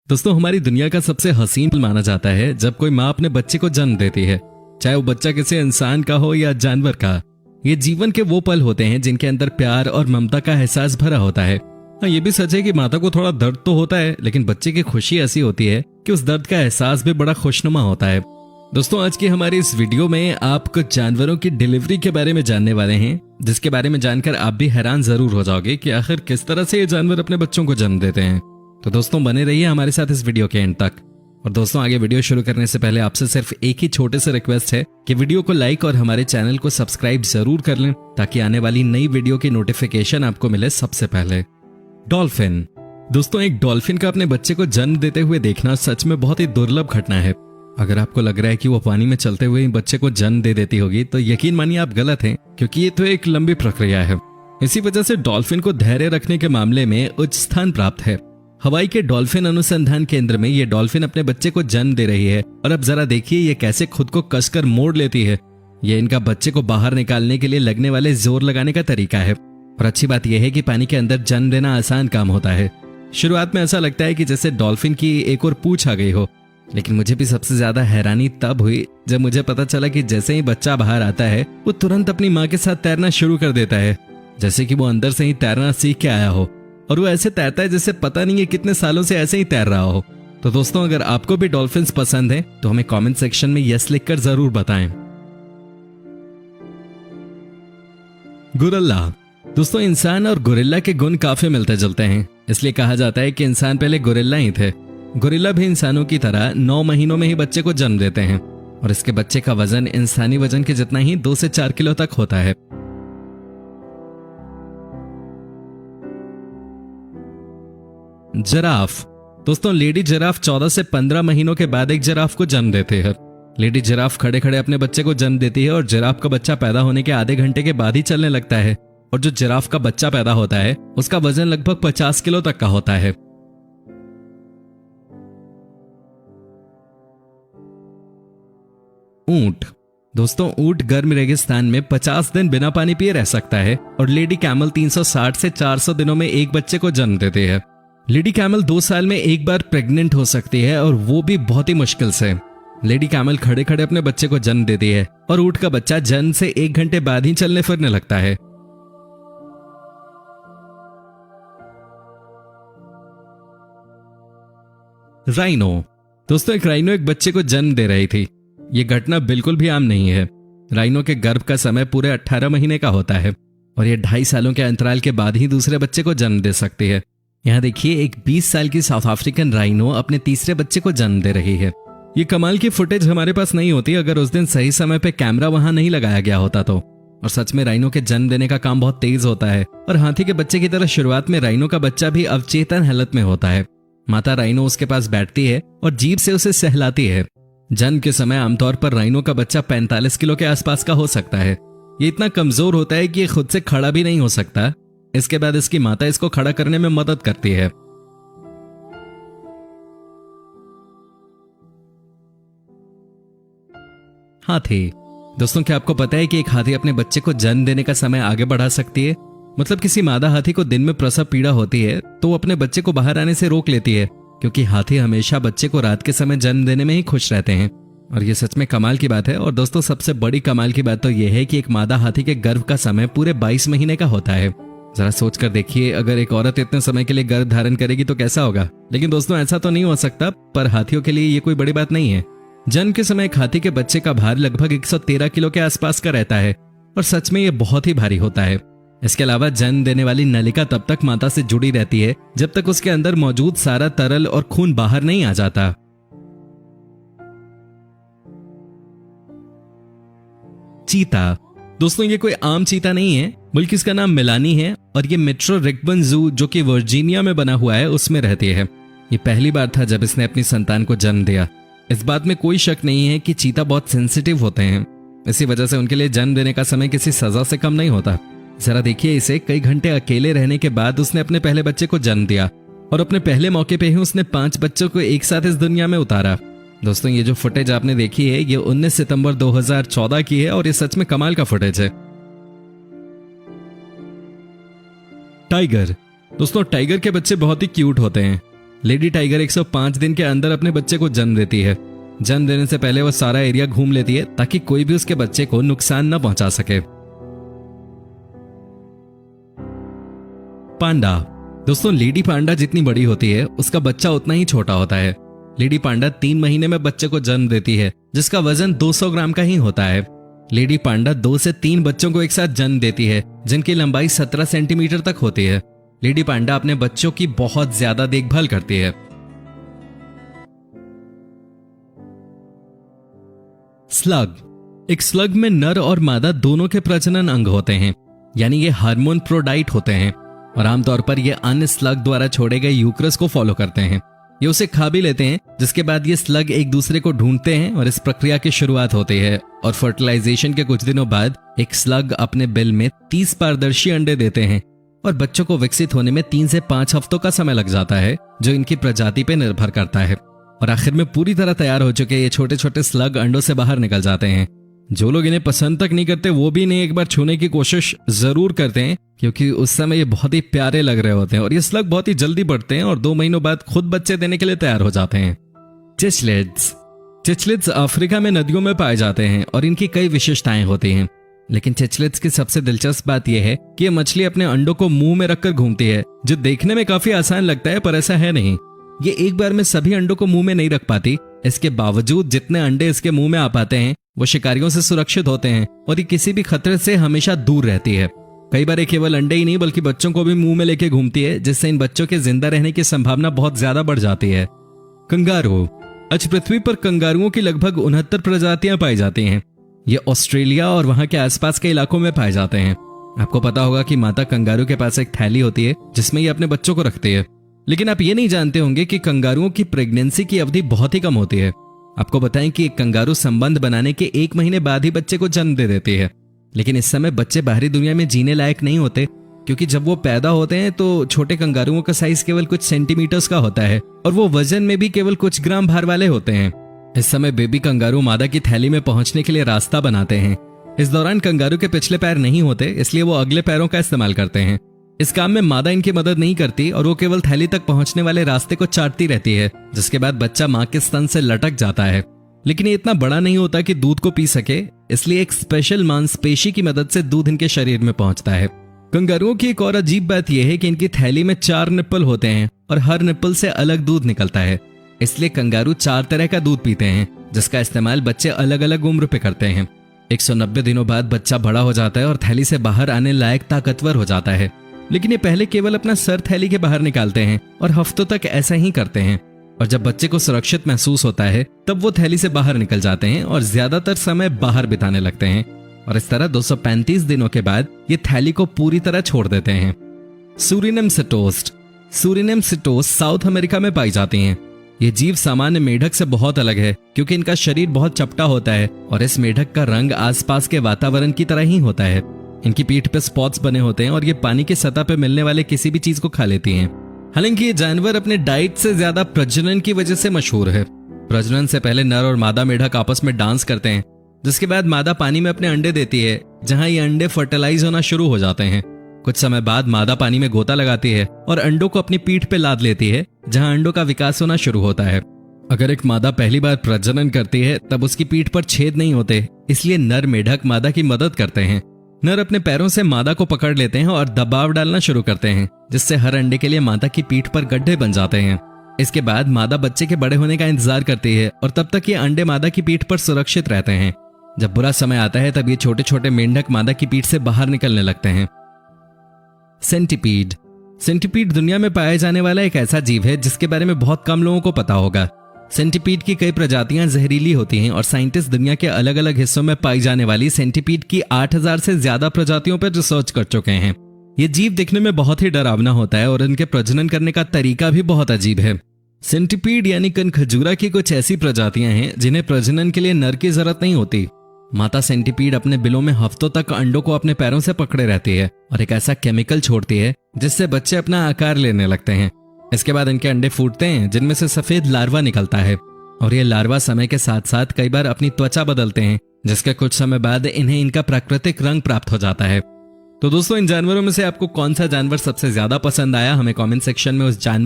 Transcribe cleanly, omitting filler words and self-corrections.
दोस्तों हमारी दुनिया का सबसे हसीन पल माना जाता है जब कोई माँ अपने बच्चे को जन्म देती है, चाहे वो बच्चा किसी इंसान का हो या जानवर का। ये जीवन के वो पल होते हैं जिनके अंदर प्यार और ममता का एहसास भरा होता है। हाँ, ये भी सच है कि माता को थोड़ा दर्द तो होता है, लेकिन बच्चे की खुशी ऐसी होती है कि उस दर्द का एहसास भी बड़ा खुशनुमा होता है। दोस्तों आज की हमारी इस वीडियो में आप कुछ जानवरों की डिलीवरी के बारे में जानने वाले हैं, जिसके बारे में जानकर आप भी हैरान जरूर हो जाओगे कि आखिर किस तरह से ये जानवर अपने बच्चों को जन्म देते हैं। तो दोस्तों बने रहिए हमारे साथ इस वीडियो के एंड तक। और दोस्तों आगे वीडियो शुरू करने से पहले आपसे सिर्फ एक ही छोटे से रिक्वेस्ट है कि वीडियो को लाइक और हमारे चैनल को सब्सक्राइब जरूर कर लें, ताकि आने वाली नई वीडियो की नोटिफिकेशन आपको मिले सबसे पहले। डॉल्फिन। दोस्तों एक डॉल्फिन का अपने बच्चे को जन्म देते हुए देखना सच में बहुत ही दुर्लभ घटना है। अगर आपको लग रहा है कि वो पानी में चलते हुए बच्चे को जन्म दे देती होगी तो यकीन मानिए आप गलत हैं, क्योंकि ये तो एक लंबी प्रक्रिया है। इसी वजह से डॉल्फिन को धैर्य रखने के मामले में उच्च स्थान प्राप्त है। हवाई के डॉल्फिन अनुसंधान केंद्र में ये डॉल्फिन अपने बच्चे को जन्म दे रही है, और अब जरा देखिए ये कैसे खुद को कसकर मोड़ लेती है। ये इनका बच्चे को बाहर निकालने के लिए लगने वाले जोर लगाने का तरीका है। और अच्छी बात यह है कि पानी के अंदर जन्म देना आसान काम होता है। शुरुआत में ऐसा लगता है कि जैसे डॉल्फिन की एक और पूंछ आ गई हो, लेकिन मुझे भी सबसे ज्यादा हैरानी तब हुई जब मुझे पता चला कि जैसे ही बच्चा बाहर आता है वो तुरंत अपनी माँ के साथ तैरना शुरू कर देता है, जैसे कि वो अंदर से ही तैरना सीख के आया हो। और वो ऐसे तैरता है जैसे पता नहीं है कितने सालों से ऐसे ही तैर रहा हो। तो दोस्तों अगर आपको भी डॉल्फिन्स पसंद है तो हमें कमेंट सेक्शन में यस लिखकर जरूर बताएं। गोरिल्ला। दोस्तों इंसान और गोरिल्ला के गुण काफी मिलते जुलते हैं, इसलिए कहा जाता है कि इंसान पहले गोरिल्ला ही थे। गोरिल्ला भी इंसानों की तरह 9 महीनों में ही बच्चे को जन्म देते हैं, और इसके बच्चे का वजन इंसानी वजन के जितना ही 2 से 4 किलो तक होता है। जिराफ। दोस्तों लेडी जिराफ 14 से 15 महीनों के बाद एक जिराफ को जन्म देते हैं। लेडी जिराफ खड़े खड़े अपने बच्चे को जन्म देती है, और जिराफ का बच्चा पैदा होने के आधे घंटे के बाद ही चलने लगता है। और जो जिराफ का बच्चा पैदा होता है उसका वजन लगभग 50 किलो तक का होता है। ऊंट। दोस्तों ऊंट गर्म रेगिस्तान में 50 दिन बिना पानी पिए रह सकता है, और लेडी कैमल 360 से 400 दिनों में एक बच्चे को जन्म देती है। लेडी कैमल 2 साल में एक बार प्रेग्नेंट हो सकती है, और वो भी बहुत ही मुश्किल से। लेडी कैमल खड़े खड़े अपने बच्चे को जन्म देती है, और ऊंट का बच्चा जन्म से 1 घंटे बाद ही चलने फिरने लगता है। राइनो। दोस्तों एक राइनो एक बच्चे को जन्म दे रही थी। ये घटना बिल्कुल भी आम नहीं है। राइनो के गर्भ का समय पूरे 18 महीने का होता है, और ये 2.5 सालों के अंतराल के बाद ही दूसरे बच्चे को जन्म दे सकती है। यहाँ देखिए एक 20 साल की साउथ अफ्रीकन राइनो अपने तीसरे बच्चे को जन्म दे रही है। ये कमाल की फुटेज हमारे पास नहीं होती अगर उस दिन सही समय पे कैमरा वहां नहीं लगाया गया होता तो। और सच में राइनो के जन्म देने का काम बहुत तेज होता है, और हाथी के बच्चे की तरह शुरुआत में राइनो का बच्चा भी अवचेतन हालत में होता है। माता राइनो उसके पास बैठती है और जीभ से उसे सहलाती है। जन्म के समय आमतौर पर राइनो का बच्चा 45 किलो के आसपास का हो सकता है। ये इतना कमजोर होता है कि ये खुद से खड़ा भी नहीं हो सकता। इसके बाद इसकी माता इसको खड़ा करने में मदद करती है। हाथी। दोस्तों क्या आपको पता है कि एक हाथी अपने बच्चे को जन्म देने का समय आगे बढ़ा सकती है? मतलब किसी मादा हाथी को दिन में प्रसव पीड़ा होती है तो वो अपने बच्चे को बाहर आने से रोक लेती है, क्योंकि हाथी हमेशा बच्चे को रात के समय जन्म देने में ही खुश रहते हैं। और ये सच में कमाल की बात है। और दोस्तों सबसे बड़ी कमाल की बात तो यह है कि एक मादा हाथी के गर्भ का समय पूरे 22 महीने का होता है। जरा सोच कर देखिए, अगर एक औरत इतने समय के लिए गर्भ धारण करेगी तो कैसा होगा। लेकिन दोस्तों ऐसा तो नहीं हो सकता, पर हाथियों के लिए ये कोई बड़ी बात नहीं है। जन्म के समय एक हाथी के बच्चे का भार लगभग 113 किलो के आसपास का रहता है, और सच में ये बहुत ही भारी होता है। इसके अलावा जन्म देने वाली नलिका तब तक माता से जुड़ी रहती है जब तक उसके अंदर मौजूद सारा तरल और खून बाहर नहीं आ जाता। चीता। दोस्तों ये कोई आम चीता नहीं है, बल्कि इसका नाम मिलानी है, और ये मेट्रो रिकबर्न जू जो कि वर्जीनिया में बना हुआ है उसमें रहती है। ये पहली बार था जब इसने अपनी संतान को जन्म दिया। इस बात में कोई शक नहीं है कि चीता बहुत सेंसिटिव होते हैं, इसी वजह से उनके लिए जन्म देने का समय किसी सजा से कम नहीं होता। जरा देखिए इसे, कई घंटे अकेले रहने के बाद उसने अपने पहले बच्चे को जन्म दिया, और अपने पहले मौके पे ही उसने 5 बच्चों को एक साथ इस दुनिया में उतारा। दोस्तों ये जो फुटेज आपने देखी है ये 19 सितंबर 2014 की है, और ये सच में कमाल का फुटेज है। टाइगर। दोस्तों टाइगर के बच्चे बहुत ही क्यूट होते हैं। लेडी टाइगर 105 दिन के अंदर अपने बच्चे को जन्म देती है। जन्म देने से पहले वो सारा एरिया घूम लेती है ताकि कोई भी उसके बच्चे को नुकसान न पहुंचा सके। पांडा। दोस्तों, लेडी पांडा जितनी बड़ी होती है उसका बच्चा उतना ही छोटा होता है। लेडी पांडा 3 महीने में बच्चे को जन्म देती है जिसका वजन 200 ग्राम का ही होता है। लेडी पांडा 2 से 3 बच्चों को एक साथ जन्म देती है जिनकी लंबाई 17 सेंटीमीटर तक होती है। लेडी पांडा अपने बच्चों की बहुत ज्यादा देखभाल करती है। स्लग। एक स्लग में नर और मादा दोनों के प्रजनन अंग होते हैं, यानी ये हार्मोन प्रोडाइट होते हैं और आमतौर पर ये अन्य स्लग द्वारा छोड़े गए यूक्रस को फॉलो करते हैं। ये उसे खा भी लेते हैं, जिसके बाद ये स्लग एक दूसरे को ढूंढते हैं और इस प्रक्रिया की शुरुआत होती है। और फर्टिलाइजेशन के कुछ दिनों बाद एक स्लग अपने बिल में 30 पारदर्शी अंडे देते हैं और बच्चों को विकसित होने में 3 से 5 हफ्तों का समय लग जाता है, जो इनकी प्रजाति पे निर्भर करता है। और आखिर में पूरी तरह तैयार हो चुके ये छोटे छोटे स्लग अंडों से बाहर निकल जाते हैं। जो लोग इन्हें पसंद तक नहीं करते वो भी इन्हें एक बार छूने की कोशिश जरूर करते हैं, क्योंकि उस समय ये बहुत ही प्यारे लग रहे होते हैं और ये स्लग बहुत ही जल्दी बढ़ते हैं और 2 महीनों बाद खुद बच्चे देने के लिए तैयार हो जाते हैं। चिचलिड्स। चिचलिड्स अफ्रीका में नदियों में पाए जाते हैं और इनकी कई विशेषताएं होती हैं। लेकिन चिचलिड्स की सबसे दिलचस्प बात यह है कि ये मछली अपने अंडों को मुंह में रखकर घूमती है, जो देखने में काफी आसान लगता है, पर ऐसा है नहीं। ये एक बार में सभी अंडों को मुंह में नहीं रख पाती। इसके बावजूद जितने अंडे इसके मुंह में आ पाते हैं वो शिकारियों से सुरक्षित होते हैं और ये किसी भी खतरे से हमेशा दूर रहती है। कई बार ये केवल अंडे ही नहीं बल्कि बच्चों को भी मुंह में लेके घूमती है, जिससे इन बच्चों के जिंदा रहने की संभावना बहुत ज्यादा बढ़ जाती है। कंगारू। आज पृथ्वी पर कंगारुओं की लगभग 69 प्रजातियां पाई जाती हैं। ये ऑस्ट्रेलिया और वहां के आसपास के इलाकों में पाए जाते हैं। आपको पता होगा कि माता कंगारू के पास एक थैली होती है जिसमें ये अपने बच्चों को रखती है, लेकिन आप ये नहीं जानते होंगे कि कंगारुओं की प्रेगनेंसी की अवधि बहुत ही कम होती है। आपको बताएं कि एक कंगारू संबंध बनाने के 1 महीने बाद ही बच्चे को जन्म दे देती है, लेकिन इस समय बच्चे बाहरी दुनिया में जीने लायक नहीं होते, क्योंकि जब वो पैदा होते हैं तो छोटे कंगारुओं का साइज केवल कुछ सेंटीमीटर्स का होता है और वो वजन में भी केवल कुछ ग्राम भार वाले होते हैं। इस समय बेबी कंगारू मादा की थैली में पहुंचने के लिए रास्ता बनाते हैं। इस दौरान कंगारू के पिछले पैर नहीं होते, इसलिए वो अगले पैरों का इस्तेमाल करते हैं। इस काम में मादा इनकी मदद नहीं करती और वो केवल थैली तक पहुंचने वाले रास्ते को चाटती रहती है, जिसके बाद बच्चा मां के स्तन से लटक जाता है। लेकिन ये इतना बड़ा नहीं होता कि दूध को पी सके, इसलिए एक स्पेशल मांसपेशी की मदद से दूध इनके शरीर में पहुंचता है। कंगारुओं की एक और अजीब बात यह है कि इनकी थैली में 4 निप्पल होते हैं और हर निप्पल से अलग दूध निकलता है, इसलिए कंगारू 4 तरह का दूध पीते हैं, जिसका इस्तेमाल बच्चे अलग अलग उम्र पे करते हैं। 190 दिनों बाद बच्चा बड़ा हो जाता है और थैली से बाहर आने लायक ताकतवर हो जाता है, लेकिन ये पहले केवल अपना सर थैली के बाहर निकालते हैं और हफ्तों तक ऐसा ही करते हैं। और जब बच्चे को सुरक्षित महसूस होता है तब वो थैली से बाहर निकल जाते हैं और ज्यादातर समय बाहर बिताने लगते हैं और इस तरह 235 दिनों के बाद ये थैली को पूरी तरह छोड़ देते हैं। सूरिनेम सिटोस्ट। सूरिनेम सिटोस्ट साउथ अमेरिका में पाई जाती हैं। ये जीव सामान्य मेढक से बहुत अलग है क्योंकि इनका शरीर बहुत चपटा होता है और इस मेढक का रंग आसपास के वातावरण की तरह ही होता है। इनकी पीठ पे स्पॉट्स बने होते हैं और ये पानी की सतह पे मिलने वाले किसी भी चीज को खा लेती हैं। हालांकि ये जानवर अपने डाइट से ज्यादा प्रजनन की वजह से मशहूर है। प्रजनन से पहले नर और मादा मेढक आपस में डांस करते हैं, जिसके बाद मादा पानी में अपने अंडे देती है, जहां ये अंडे फर्टिलाइज होना शुरू हो जाते हैं। कुछ समय बाद मादा पानी में गोता लगाती है और अंडों को अपनी पीठ पे लाद लेती है, जहां अंडों का विकास होना शुरू होता है। अगर एक मादा पहली बार प्रजनन करती है तब उसकी पीठ पर छेद नहीं होते, इसलिए नर मेढक मादा की मदद करते हैं। नर अपने पैरों से मादा को पकड़ लेते हैं और दबाव डालना शुरू करते हैं, जिससे हर अंडे के लिए मादा की पीठ पर गड्ढे बन जाते हैं। इसके बाद मादा बच्चे के बड़े होने का इंतजार करती है और तब तक ये अंडे मादा की पीठ पर सुरक्षित रहते हैं। जब बुरा समय आता है तब ये छोटे छोटे मेंढक मादा की पीठ से बाहर निकलने लगते हैं। सेंटीपीड। सेंटीपीड दुनिया में पाया जाने वाला एक ऐसा जीव है जिसके बारे में बहुत कम लोगों को पता होगा। सेंटीपीड की कई प्रजातियां जहरीली होती हैं और साइंटिस्ट दुनिया के अलग अलग हिस्सों में पाई जाने वाली सेंटीपीड की 8000 से ज्यादा प्रजातियों पर रिसर्च कर चुके हैं। ये जीव दिखने में बहुत ही डरावना होता है और इनके प्रजनन करने का तरीका भी बहुत अजीब है। सेंटीपीड यानी कनखजूरा की कुछ ऐसी प्रजातियां हैं जिन्हें प्रजनन के लिए नर की जरूरत नहीं होती। माता सेंटीपीड अपने बिलों में हफ्तों तक अंडों को अपने पैरों से पकड़े रहती है और एक ऐसा केमिकल छोड़ती है जिससे बच्चे अपना आकार लेने लगते हैं। इसके बाद इनके अंडे फूटते हैं जिनमें से सफेद लार्वा निकलता है और ये लार्वा समय के साथ साथ कई बार अपनी त्वचा बदलते हैं, जिसके कुछ समय बाद इन्हें इनका प्राकृतिक रंग प्राप्त हो जाता है। तो दोस्तों, इन जानवरों में से आपको कौन सा जानवर सबसे ज्यादा पसंद आया, हमें कमेंट सेक्शन में उस जानवर